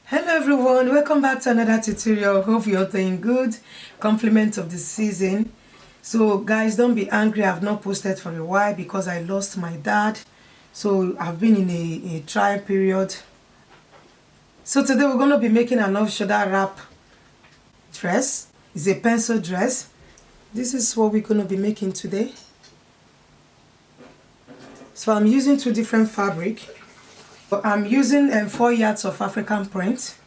Hello everyone, welcome back to another tutorial. Hope you're doing good. Compliment of the season. So guys, don't be angry, I've not posted for a while because I lost my dad. So I've been in a trial period. So today we're going to be making an off-shoulder wrap dress. It's a pencil dress. This is what we're going to be making today. So I'm using two different fabric. I'm using 4 yards of African print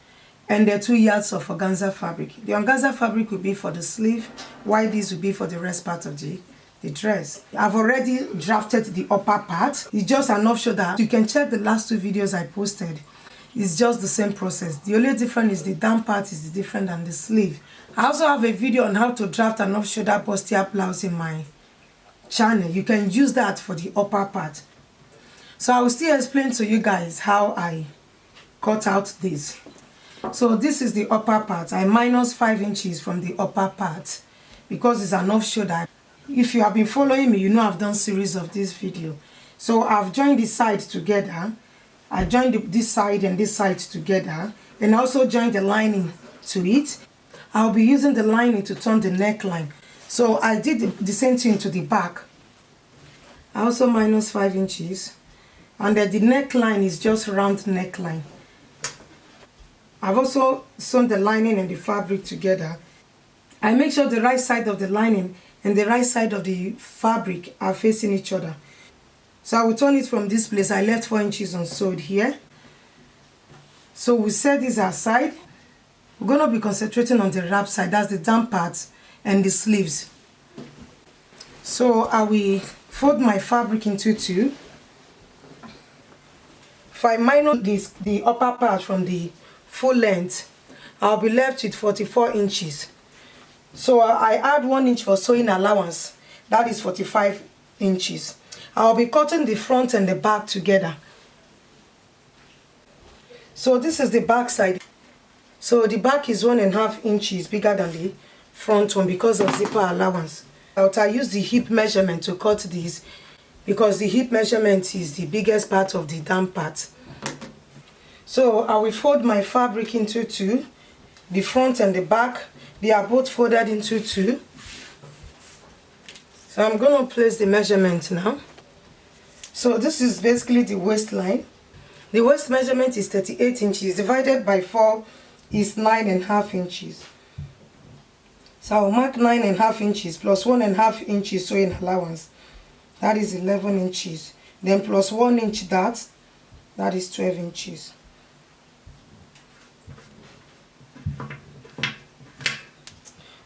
and the 2 yards of organza fabric. The organza fabric will be for the sleeve, while this will be for the rest part of the dress. I've already drafted the upper part. It's just an off shoulder. You can check the last 2 videos I posted. It's just the same process. The only difference is the down part is different than the sleeve. I also have a video on how to draft an off shoulder bustier blouse in my channel. You can use that for the upper part. So I will still explain to you guys how I cut out this. So this is the upper part. I minus 5 inches from the upper part because it's an off shoulder. If you have been following me, you know I've done series of this video. So I've joined the sides together. I joined this side and this side together, and I also joined the lining to it. I'll be using the lining to turn the neckline. So I did the same thing to the back. I also minus 5 inches. And the neckline is just round neckline. I've also sewn the lining and the fabric together. I make sure the right side of the lining and the right side of the fabric are facing each other. So I will turn it from this place. I left 4 inches unsewed here. So we set this aside. We're going to be concentrating on the wrap side. That's the down part and the sleeves. So I will fold my fabric into 2. If I minus the upper part from the full length, I'll be left with 44 inches. So I add 1 inch for sewing allowance. That is 45 inches. I'll be cutting the front and the back together. So this is the back side. So the back is 1.5 inches bigger than the front one because of zipper allowance. I use the hip measurement to cut this, because the hip measurement is the biggest part of the down part. So I will fold my fabric into 2. The front and the back, they are both folded into 2. So I'm going to place the measurement now. So this is basically the waistline. The waist measurement is 38 inches. Divided by 4 is 9.5 inches. So I'll mark 9.5 inches plus 1.5 inches sewing allowance. That is 11 inches. Then plus 1 inch that is 12 inches.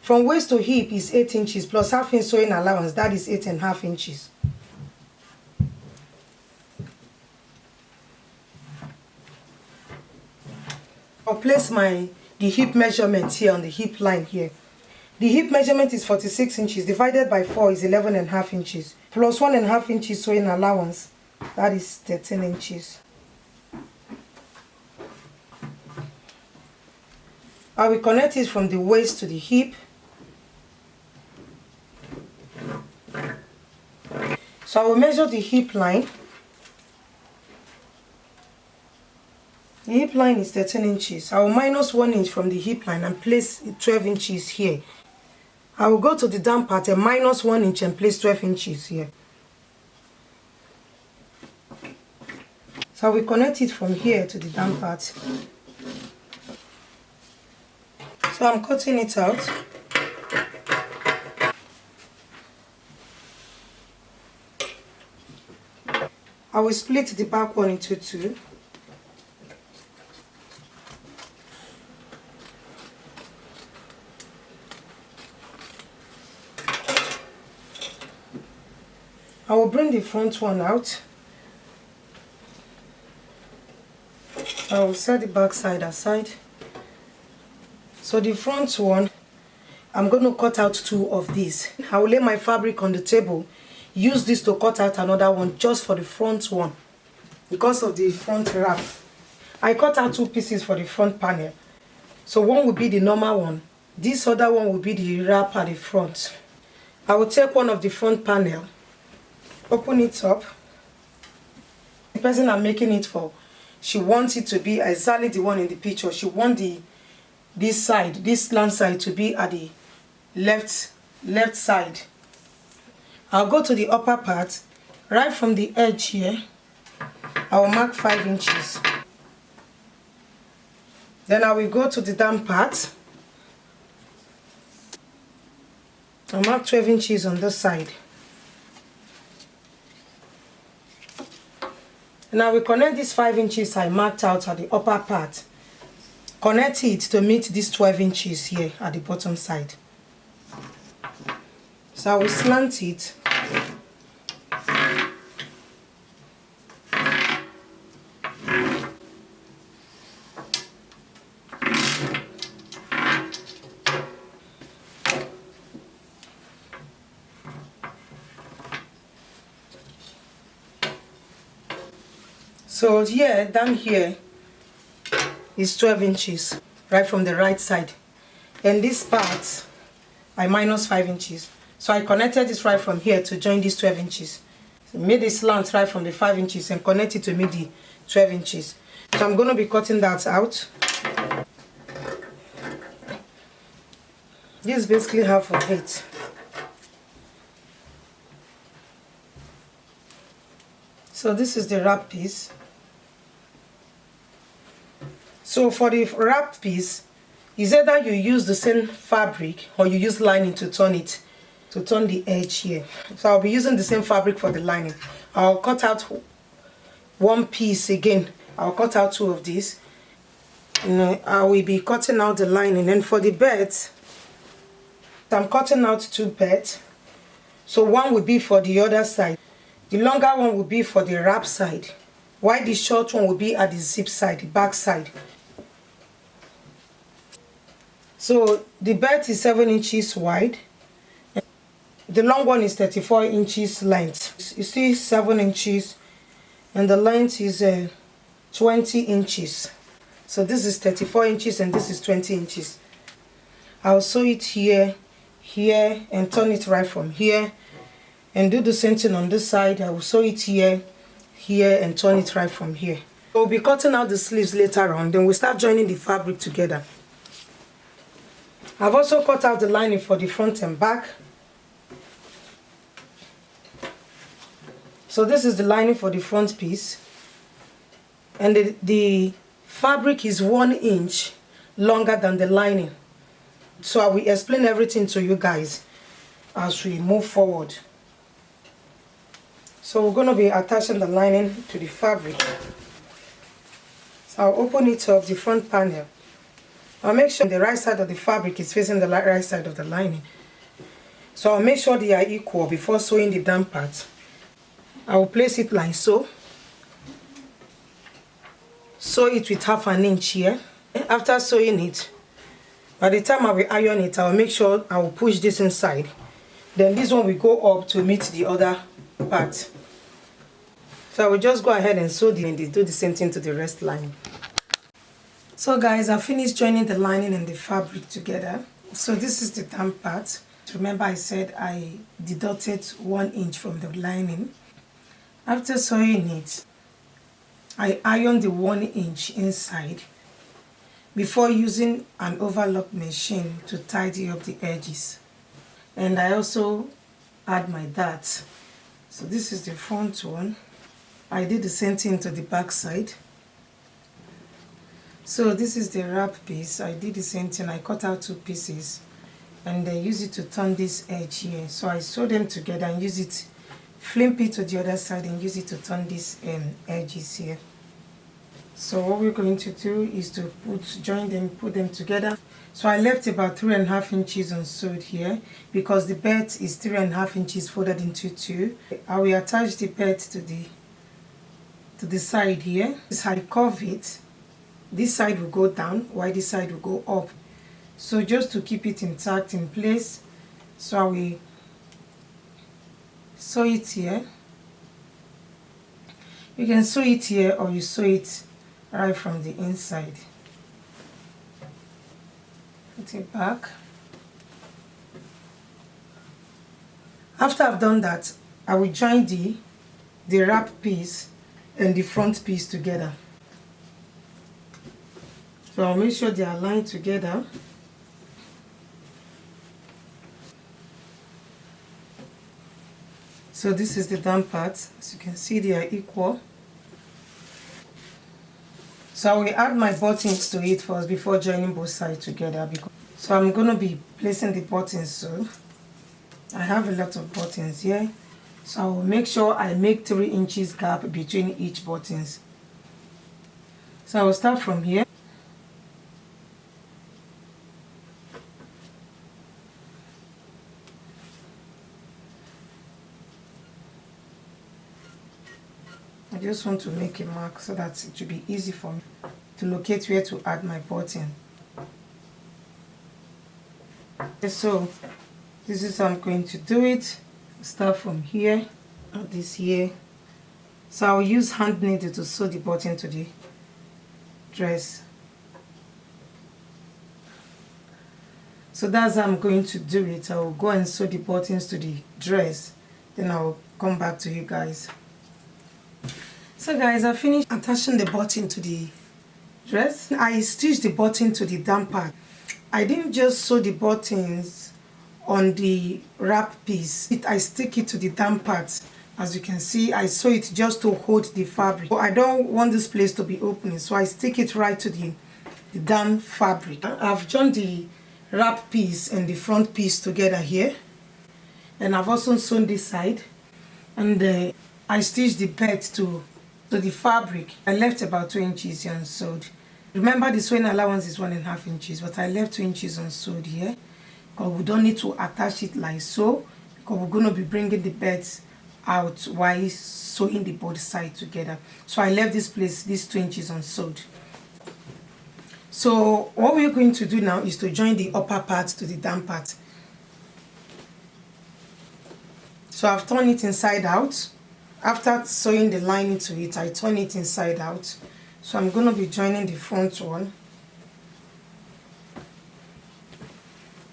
From waist to hip is 8 inches plus half inch sewing allowance. That is 8.5 inches. I'll place the hip measurement here on the hip line here. The hip measurement is 46 inches. Divided by 4 is 11.5 inches. Plus 1.5 inches sewing allowance, that is 13 inches. I will connect it from the waist to the hip. So I will measure the hip line. The hip line is 13 inches. I will minus 1 inch from the hip line and place 12 inches here. I will go to the down part and minus 1 inch and place 12 inches here. So I will connect it from here to the down part. So I'm cutting it out. I will split the back one into 2. I will bring the front one out. I will set the back side aside. So the front one, I'm going to cut out 2 of these. I will lay my fabric on the table. Use this to cut out another one just for the front one, because of the front wrap. I cut out 2 pieces for the front panel. So one will be the normal one. This other one will be the wrap at the front. I will take one of the front panel, open it up. The person I'm making it for she wants it to be exactly the one in the picture. She wants this side, this slant side, to be at the left side. I'll go to the upper part, right from the edge here. I will mark 5 inches. Then I will go to the down part. I'll mark 12 inches on this side. And I will connect these 5 inches I marked out at the upper part. Connect it to meet these 12 inches here at the bottom side. So I will slant it. So here, down here, is 12 inches, right from the right side. And this part, I minus 5 inches. So I connected this right from here to join these 12 inches. So made a slant right from the 5 inches and connect it to meet the 12 inches. So I'm going to be cutting that out. This is basically half of it. So this is the wrap piece. So for the wrap piece, is either you use the same fabric or you use lining to turn it, to turn the edge here. So I'll be using the same fabric for the lining. I'll cut out one piece again. I'll cut out 2 of these. And I will be cutting out the lining. And for the belt, I'm cutting out 2 belts. So one will be for the other side. The longer one will be for the wrap side, while the short one will be at the zip side, the back side. So the belt is 7 inches wide. The long one is 34 inches length. You see 7 inches and the length is 20 inches. So this is 34 inches and this is 20 inches. I'll sew it here, here, and turn it right from here. And do the same thing on this side. I will sew it here, here, and turn it right from here. We'll be cutting out the sleeves later on. Then we'll start joining the fabric together. I've also cut out the lining for the front and back. So this is the lining for the front piece. And the fabric is 1 inch longer than the lining. So I will explain everything to you guys as we move forward. So we're going to be attaching the lining to the fabric. So I'll open it up, the front panel. I'll make sure the right side of the fabric is facing the right side of the lining. So I'll make sure they are equal before sewing the down part. I will place it like so. Sew it with 1/2 inch here. After sewing it, by the time I will iron it, I will make sure I will push this inside. Then this one will go up to meet the other part. So I will just go ahead and sew and do the same thing to the rest lining. So guys, I finished joining the lining and the fabric together. So this is the down part. Remember I said I deducted 1 inch from the lining. After sewing it, I ironed the 1 inch inside before using an overlock machine to tidy up the edges. And I also add my darts. So this is the front one. I did the same thing to the back side. So this is the wrap piece. I did the same thing. I cut out 2 pieces and I use it to turn this edge here. So I sew them together and use it, flip it to the other side and use it to turn these edges here. So what we're going to do is to join them, put them together. So I left about 3.5 inches unsewed here because the belt is 3.5 inches folded into 2. I will attach the belt to the side here. This I curve it. This side will go down while this side will go up. So just to keep it intact in place, so I will sew it here. You can sew it here or you sew it right from the inside. Put it back. After I've done that, I will join the wrap piece and the front piece together. So I'll make sure they are aligned together. So this is the down part. As you can see, they are equal. So I will add my buttons to it first before joining both sides together. So I'm going to be placing the buttons. So I have a lot of buttons here. So I will make sure I make 3 inches gap between each buttons. So I will start from here. I just want to make a mark so that it will be easy for me to locate where to add my button. So this is how I'm going to do it. Start from here, add this here. So I'll use hand needle to sew the button to the dress. So that's how I'm going to do it. I will go and sew the buttons to the dress, then I'll come back to you guys. So guys, I finished attaching the button to the dress. I stitched the button to the down part. I didn't just sew the buttons on the wrap piece. I stick it to the down part. As you can see, I sew it just to hold the fabric. But I don't want this place to be opening, so I stick it right to the down fabric. I've joined the wrap piece and the front piece together here, and I've also sewn this side, and I stitched the belt to the fabric. I left about 2 inches here unsewed. Remember, the sewing allowance is 1.5 inches, but I left 2 inches unsewed here because we don't need to attach it like so, because we're going to be bringing the belt out while sewing the both sides together. So I left this place, these 2 inches unsewed. So what we're going to do now is to join the upper part to the down part. So I've turned it inside out. After sewing the lining to it, I turn it inside out. So I'm going to be joining the front one.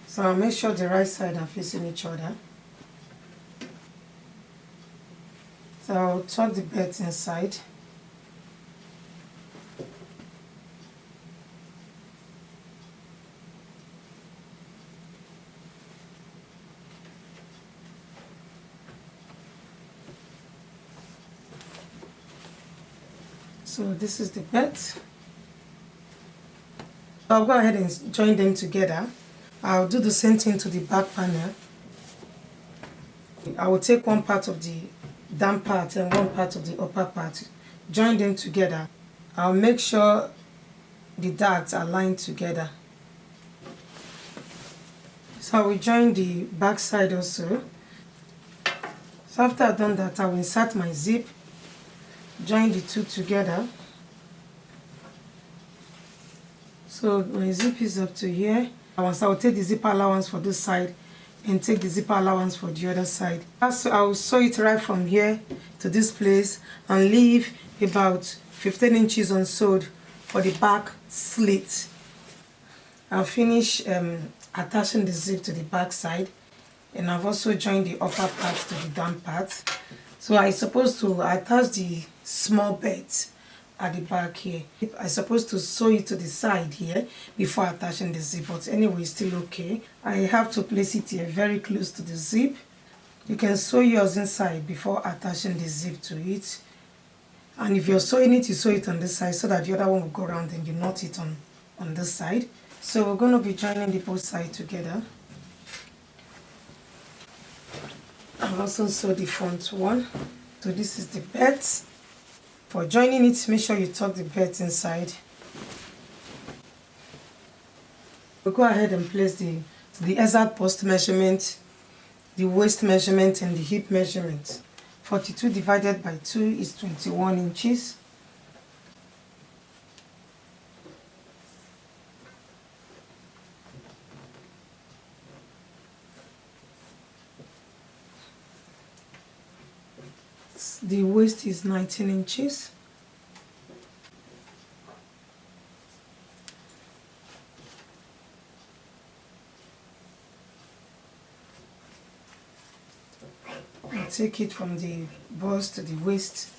So I'll make sure the right side are facing each other. So I'll tuck the belt inside. So this is the belt. I'll go ahead and join them together. I'll do the same thing to the back panel. I will take one part of the down part and one part of the upper part, join them together. I'll make sure the darts are lined together. So I will join the back side also. So after I've done that, I will insert my zip, join the two together. So my zip is up to here. I will take the zipper allowance for this side and take the zipper allowance for the other side. So I will sew it right from here to this place and leave about 15 inches unsewed for the back slit. I'll finish attaching the zip to the back side, and I've also joined the upper part to the down part. So I'm supposed to attach the small belt at the back here. I'm supposed to sew it to the side here before attaching the zip, but anyway, it's still okay. I have to place it here very close to the zip. You can sew yours inside before attaching the zip to it. And if you're sewing it, you sew it on this side so that the other one will go around and you knot it on this side. So we're going to be joining the both sides together. I'll also sew the front one. So this is the belt. For joining it, make sure you tuck the belt inside. We'll go ahead and place the exact bust measurement, the waist measurement, and the hip measurement. 42 divided by 2 is 21 inches. The waist is 19 inches. I'll take it from the bust to the waist.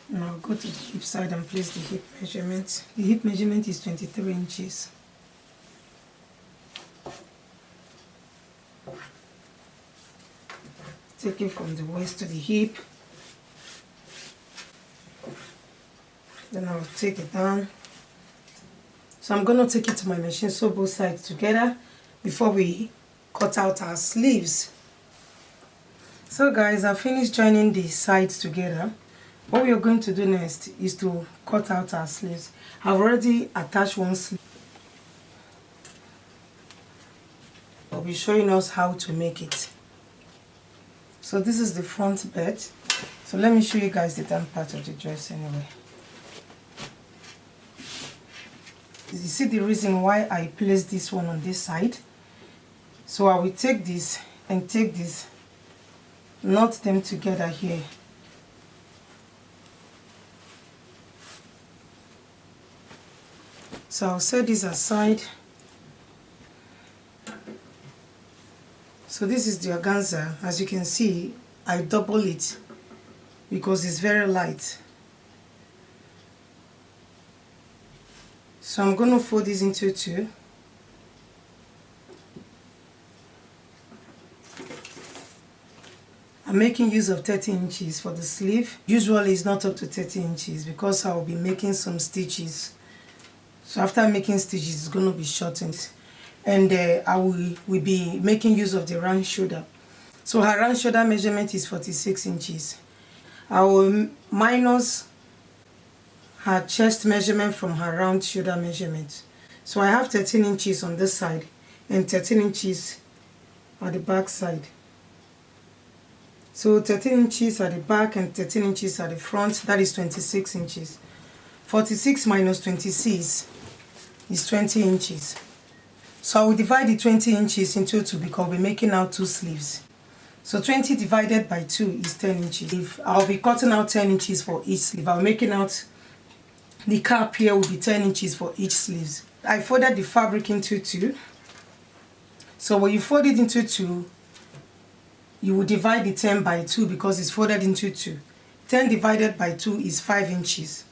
And I'll go to the hip side and place the hip measurement. The hip measurement is 23 inches. Take it from the waist to the hip. Then I'll take it down. So I'm going to take it to my machine, sew both sides together before we cut out our sleeves. So guys, I finished joining the sides together. What we are going to do next is to cut out our sleeves. I've already attached one sleeve. I'll be showing us how to make it. So this is the front bed. So let me show you guys the down part of the dress anyway. You see the reason why I placed this one on this side. So I will take this and take this, knot them together here. So I'll set this aside. So this is the organza. As you can see, I double it because it's very light. So I'm going to fold this into two. I'm making use of 30 inches for the sleeve. Usually it's not up to 30 inches because I will be making some stitches. So after making stitches, it's going to be shortened. And I will be making use of the round shoulder. So her round shoulder measurement is 46 inches. I will minus her chest measurement from her round shoulder measurement. So I have 13 inches on this side and 13 inches at the back side. So 13 inches at the back and 13 inches at the front, that is 26 inches. 46 minus 26 is 20 inches. So I will divide the 20 inches into two because we're making out two sleeves. So 20 divided by 2 is 10 inches. I'll be cutting out 10 inches for each sleeve. I'm making out the cap here will be 10 inches for each sleeves. I folded the fabric into two. So when you fold it into two, you will divide the 10 by 2 because it's folded into two. 10 divided by 2 is 5 inches.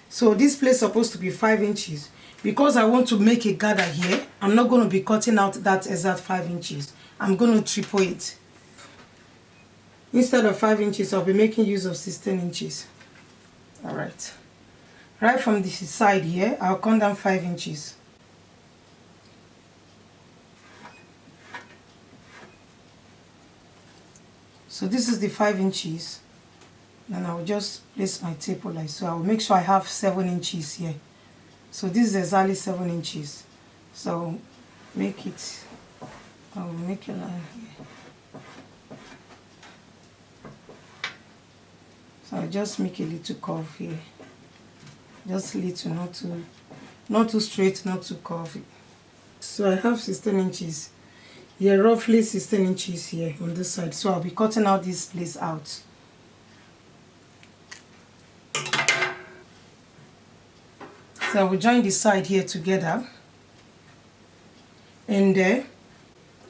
So this place is supposed to be 5 inches. Because I want to make a gather here, I'm not going to be cutting out that exact 5 inches. I'm going to triple it. Instead of 5 inches, I'll be making use of 16 inches. Alright. Right from the side here, I'll come down 5 inches. So this is the 5 inches. Then I will just place my tape like so. I will make sure I have 7 inches here. So this is exactly 7 inches. So make it, I will make a line here. So I'll just make a little curve here. Just little, not too straight, not too curvy. So I have 16 inches. Yeah, roughly 16 inches here on this side. So I'll be cutting out this place out. So I will join the side here together and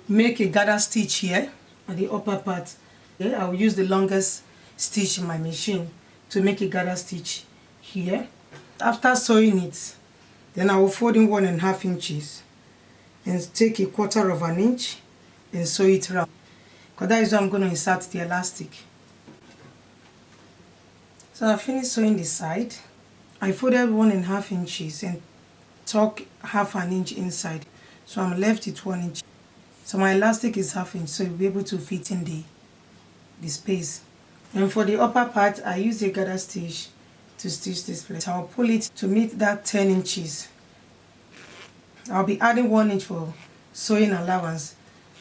make a gather stitch here at the upper part. Yeah, I will use the longest stitch in my machine to make a gather stitch here. After sewing it, then I will fold in 1.5 inches and take a 1/4 of an inch and sew it round. Because that is where I'm going to insert the elastic. So I finished sewing the side. I folded 1.5 inches and tuck 1/2 inch inside. So I'm left with 1 inch. So my elastic is 1/2 inch, so you'll be able to fit in the space. And for the upper part, I use a gather stitch to stitch this place. I'll pull it to meet that 10 inches. I'll be adding 1 inch for sewing allowance.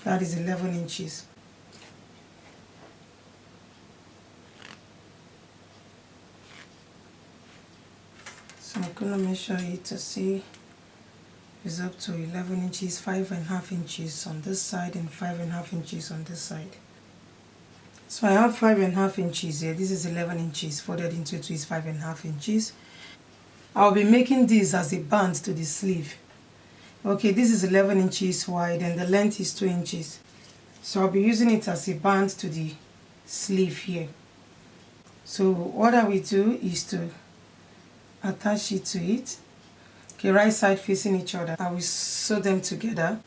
That is 11 inches. So I'm going to measure it to see it's up to 11 inches, 5.5 inches on this side and 5.5 inches on this side. So I have 5.5 inches here. This is 11 inches. Folded into two is 5.5 inches. I'll be making this as a band to the sleeve. Okay, this is 11 inches wide and the length is 2 inches. So I'll be using it as a band to the sleeve here. So what I will do is to attach it to it. Okay, right side facing each other. I will sew them together.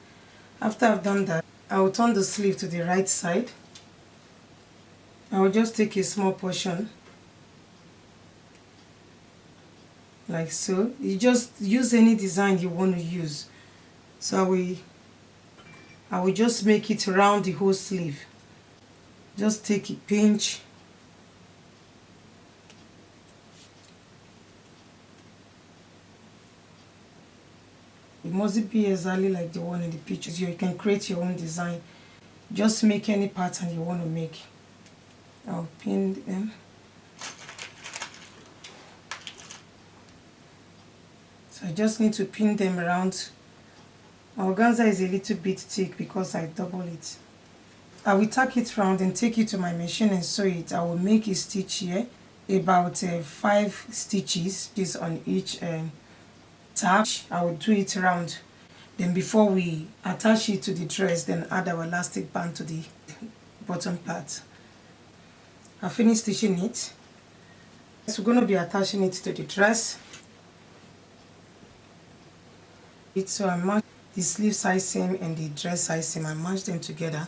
After I've done that, I will turn the sleeve to the right side. I will just take a small portion like so. You just use any design you want to use. So I will just make it around the whole sleeve. Just take a pinch. It mustn't be exactly like the one in the pictures. You can create your own design. Just make any pattern you want to make. I'll pin them. So I just need to pin them around. My organza is a little bit thick because I double it. I will tack it round and take it to my machine and sew it. I will make a stitch here, about 5 stitches on each tack. I will do it round. Then before we attach it to the dress, then add our elastic band to the bottom part. I finished stitching it. So we're going to be attaching it to the dress. So I match the sleeve size seam and the dress size seam. I match them together.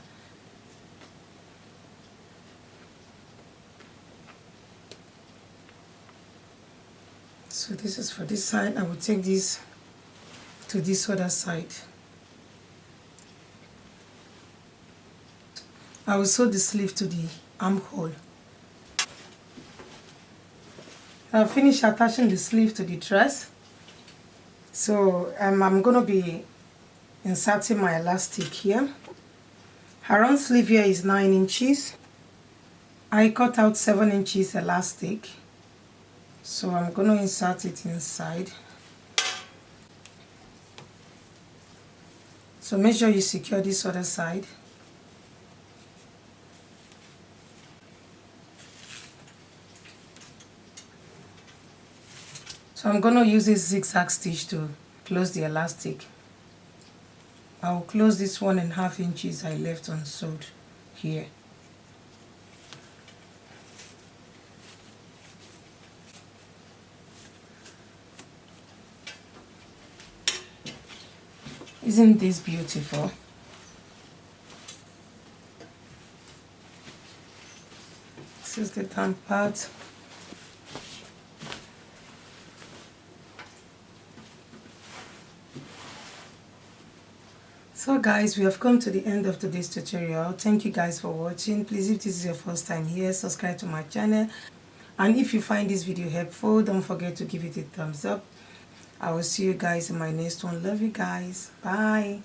So this is for this side. I will take this to this other side. I will sew the sleeve to the armhole. I'll finish attaching the sleeve to the dress. So I'm going to be inserting my elastic here. Her round sleeve here is 9 inches. I cut out 7 inches elastic. So I'm going to insert it inside. So make sure you secure this other side. So I'm going to use this zigzag stitch to close the elastic. I'll close this 1.5 inches I left unsewed here. Isn't this beautiful? This is the down part. So guys, we have come to the end of today's tutorial. Thank you guys for watching. Please, if this is your first time here, subscribe to my channel. And if you find this video helpful, don't forget to give it a thumbs up. I will see you guys in my next one. Love you guys. Bye.